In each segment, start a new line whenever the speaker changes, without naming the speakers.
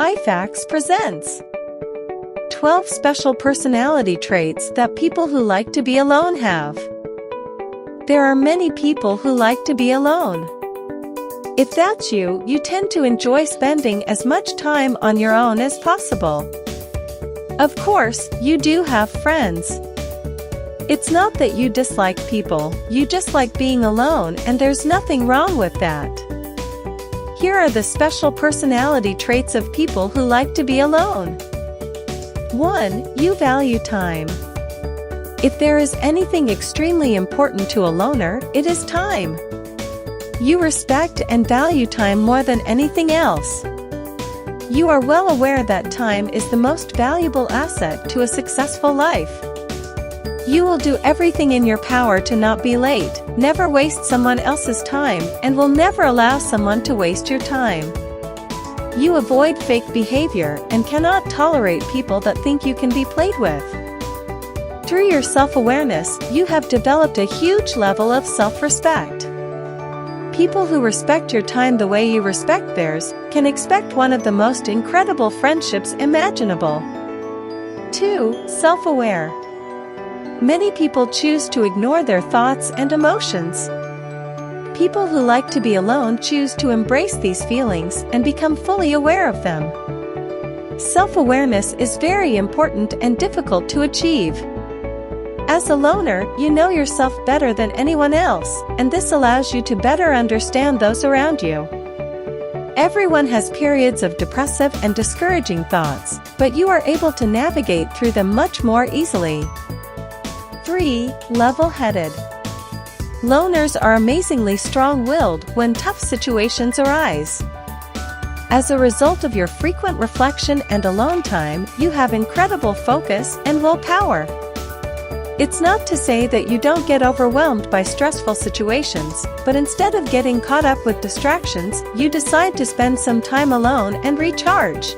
Ayefacts presents 12 special personality traits that people who like to be alone have. There are many people who like to be alone. If that's you, you tend to enjoy spending as much time on your own as possible. Of course, you do have friends. It's not that you dislike people, you just like being alone, and there's nothing wrong with that. Here are the special personality traits of people who like to be alone. 1. You value time. If there is anything extremely important to a loner, it is time. You respect and value time more than anything else. You are well aware that time is the most valuable asset to a successful life. You will do everything in your power to not be late, never waste someone else's time, and will never allow someone to waste your time. You avoid fake behavior and cannot tolerate people that think you can be played with. Through your self-awareness, you have developed a huge level of self-respect. People who respect your time the way you respect theirs can expect one of the most incredible friendships imaginable. 2. Self-aware. Many people choose to ignore their thoughts and emotions. People who like to be alone choose to embrace these feelings and become fully aware of them. Self-awareness is very important and difficult to achieve. As a loner, you know yourself better than anyone else, and this allows you to better understand those around you. Everyone has periods of depressive and discouraging thoughts, but you are able to navigate through them much more easily. 3. Level-headed. Loners are amazingly strong-willed when tough situations arise. As a result of your frequent reflection and alone time, you have incredible focus and willpower. It's not to say that you don't get overwhelmed by stressful situations, but instead of getting caught up with distractions, you decide to spend some time alone and recharge.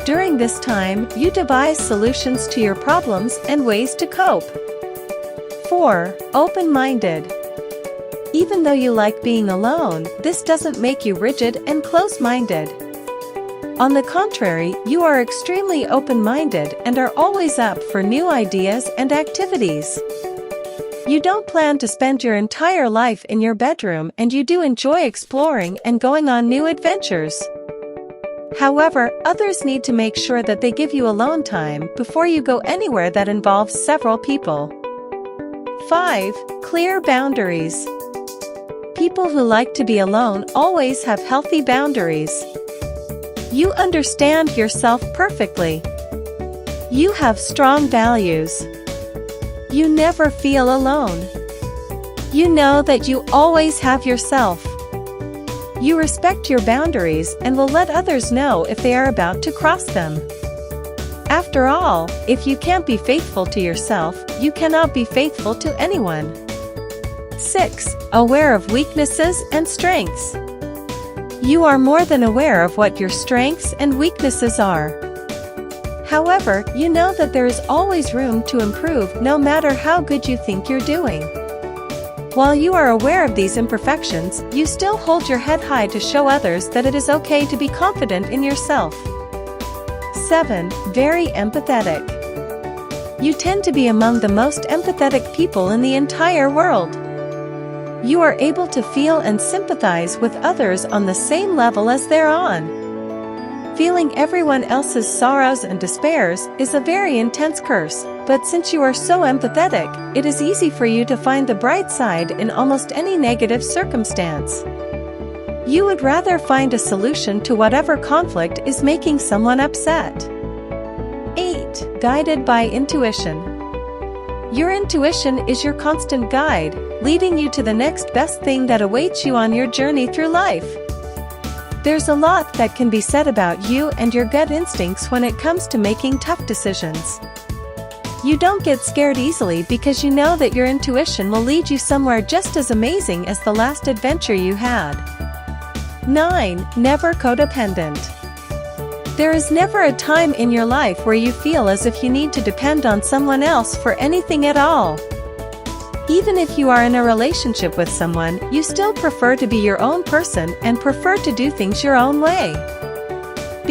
During this time, you devise solutions to your problems and ways to cope. 4. Open-minded. Even though you like being alone, this doesn't make you rigid and close-minded. On the contrary, you are extremely open-minded and are always up for new ideas and activities. You don't plan to spend your entire life in your bedroom, and you do enjoy exploring and going on new adventures. However, others need to make sure that they give you alone time before you go anywhere that involves several people. 5. Clear boundaries. People who like to be alone always have healthy boundaries. You understand yourself perfectly. You have strong values. You never feel alone. You know that you always have yourself. You respect your boundaries and will let others know if they are about to cross them. After all, if you can't be faithful to yourself, you cannot be faithful to anyone. 6. Aware of weaknesses and strengths. You are more than aware of what your strengths and weaknesses are. However, you know that there is always room to improve no matter how good you think you're doing. While you are aware of these imperfections, you still hold your head high to show others that it is okay to be confident in yourself. 7. Very empathetic. You tend to be among the most empathetic people in the entire world. You are able to feel and sympathize with others on the same level as they're on. Feeling everyone else's sorrows and despairs is a very intense curse, but since you are so empathetic, it is easy for you to find the bright side in almost any negative circumstance. You would rather find a solution to whatever conflict is making someone upset. 8. Guided by intuition. Your intuition is your constant guide, leading you to the next best thing that awaits you on your journey through life. There's a lot that can be said about you and your gut instincts when it comes to making tough decisions. You don't get scared easily because you know that your intuition will lead you somewhere just as amazing as the last adventure you had. 9. Never codependent. There is never a time in your life where you feel as if you need to depend on someone else for anything at all. Even if you are in a relationship with someone, you still prefer to be your own person and prefer to do things your own way.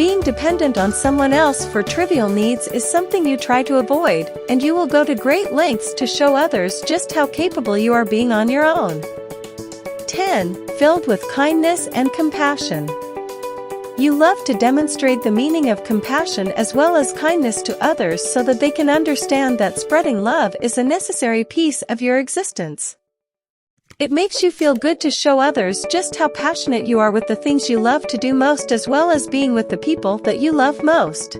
Being dependent on someone else for trivial needs is something you try to avoid, and you will go to great lengths to show others just how capable you are being on your own. 10. Filled with kindness and compassion. You love to demonstrate the meaning of compassion as well as kindness to others so that they can understand that spreading love is a necessary piece of your existence. It makes you feel good to show others just how passionate you are with the things you love to do most as well as being with the people that you love most.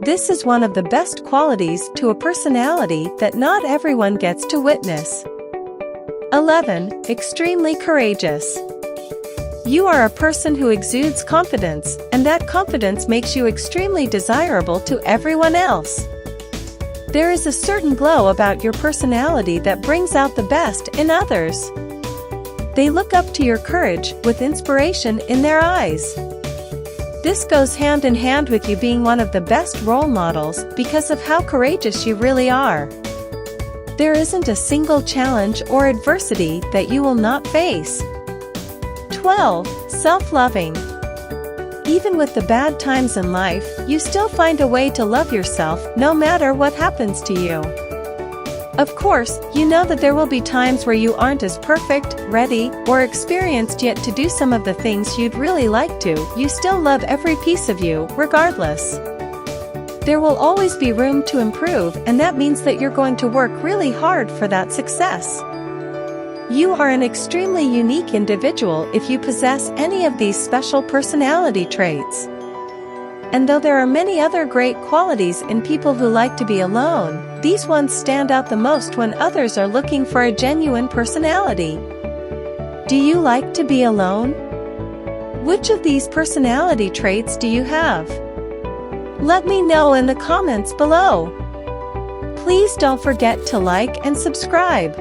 This is one of the best qualities to a personality that not everyone gets to witness. 11. Extremely courageous. You are a person who exudes confidence, and that confidence makes you extremely desirable to everyone else. There is a certain glow about your personality that brings out the best in others. They look up to your courage with inspiration in their eyes. This goes hand in hand with you being one of the best role models because of how courageous you really are. There isn't a single challenge or adversity that you will not face. 12. Self-loving. Even with the bad times in life, you still find a way to love yourself no matter what happens to you. Of course, you know that there will be times where you aren't as perfect, ready, or experienced yet to do some of the things you'd really like to. You still love every piece of you, regardless. There will always be room to improve, and that means that you're going to work really hard for that success. You are an extremely unique individual if you possess any of these special personality traits. And though there are many other great qualities in people who like to be alone, these ones stand out the most when others are looking for a genuine personality. Do you like to be alone? Which of these personality traits do you have? Let me know in the comments below. Please don't forget to like and subscribe.